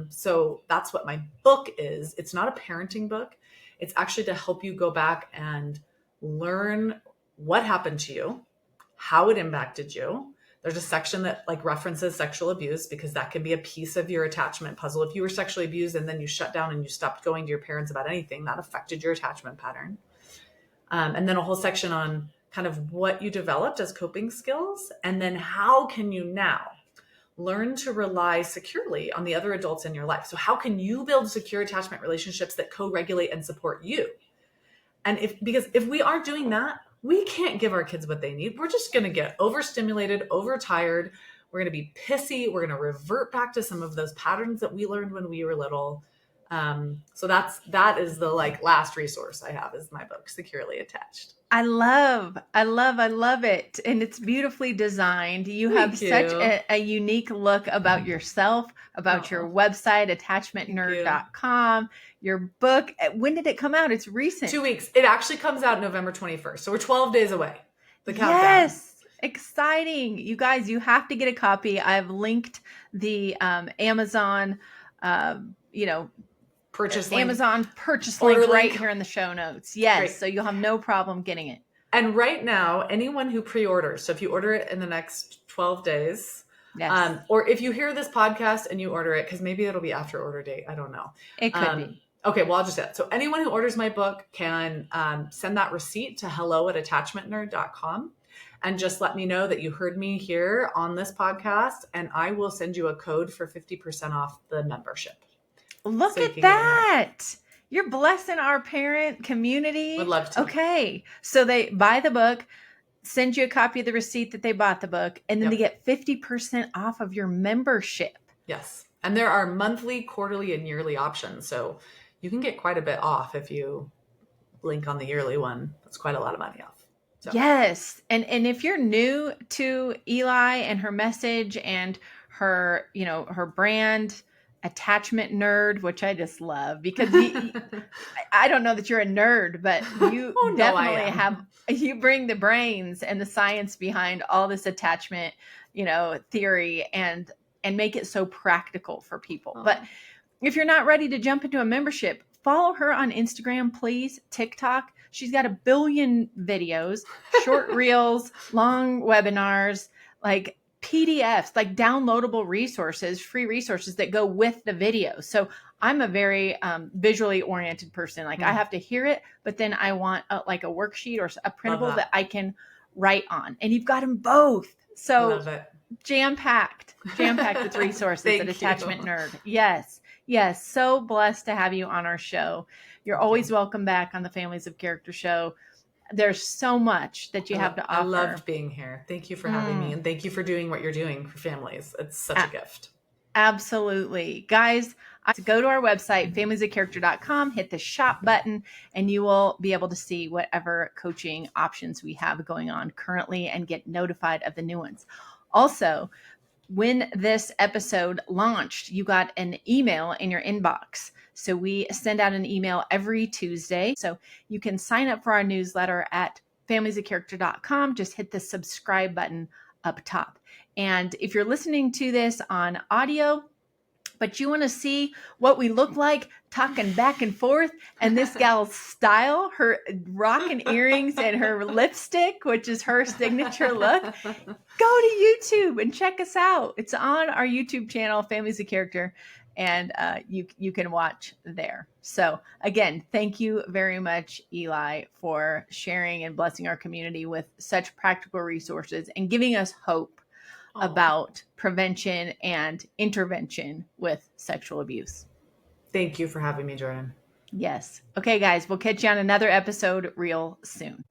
So that's what my book is. It's not a parenting book. It's actually to help you go back and learn what happened to you, how it impacted you. There's a section that like references sexual abuse, because that can be a piece of your attachment puzzle. If you were sexually abused and then you shut down and you stopped going to your parents about anything, that affected your attachment pattern. And then a whole section on kind of what you developed as coping skills, and then how can you now learn to rely securely on the other adults in your life. So how can you build secure attachment relationships that co-regulate and support you? And because if we aren't doing that, we can't give our kids what they need. We're just going to get overstimulated, overtired. We're going to be pissy. We're going to revert back to some of those patterns that we learned when we were little. So that is the like last resource I have, is my book, Securely Attached. I love it. And it's beautifully designed. You have such a unique look about yourself, about your website, attachmentnerd.com, your book. When did it come out? It's recent. 2 weeks. It actually comes out November 21st. So we're 12 days away. The countdown. Yes. Exciting. You guys, you have to get a copy. I've linked the Amazon, purchase link. Amazon purchase link right here in the show notes. Yes. Great. So you'll have no problem getting it. And right now, anyone who pre-orders, so if you order it in the next 12 days, yes. Or if you hear this podcast and you order it, because maybe it'll be after order date. I don't know. It could be. Okay, well, I'll just say that. So anyone who orders my book can send that receipt to hello@attachmentnerd.com and just let me know that you heard me here on this podcast, and I will send you a code for 50% off the membership. Look at that. You're blessing our parent community. Would love to. Okay. So they buy the book, send you a copy of the receipt that they bought the book, and then they get 50% off of your membership. Yes. And there are monthly, quarterly, and yearly options. So you can get quite a bit off if you link on the yearly one. That's quite a lot of money off. So. Yes. And if you're new to Eli and her message and her, her brand, Attachment Nerd, which I just love, because I don't know that you're a nerd, but you definitely you bring the brains and the science behind all this attachment, theory and make it so practical for people. Oh. But if you're not ready to jump into a membership, follow her on Instagram, please. TikTok. She's got 1 billion videos, short reels, long webinars, like PDFs, like downloadable resources, free resources that go with the video. So I'm a very visually oriented person. Like I have to hear it, but then I want a worksheet or a printable that I can write on. And you've got them both. So jam-packed with resources at Attachment Nerd. Yes. Yes, so blessed to have you on our show. You're Thank always you. welcome back on the Families of Character show. There's so much that you have to I offer. loved being here. Thank you for having me, and thank you for doing what you're doing for families. It's such a gift. Absolutely. Guys, go to our website, familiesofcharacter.com, hit the shop button, and you will be able to see whatever coaching options we have going on currently and get notified of the new ones. Also, when this episode launched, you got an email in your inbox. So we send out an email every Tuesday. So you can sign up for our newsletter at familiesofcharacter.com. Just hit the subscribe button up top. And if you're listening to this on audio, but you want to see what we look like talking back and forth and this gal's style, her rockin' earrings and her lipstick, which is her signature look, go to YouTube and check us out. It's on our YouTube channel, Families of Character, and you can watch there. So again, thank you very much, Eli, for sharing and blessing our community with such practical resources and giving us hope about prevention and intervention with sexual abuse. Thank you for having me, Jordan. Yes. Okay, guys, we'll catch you on another episode real soon.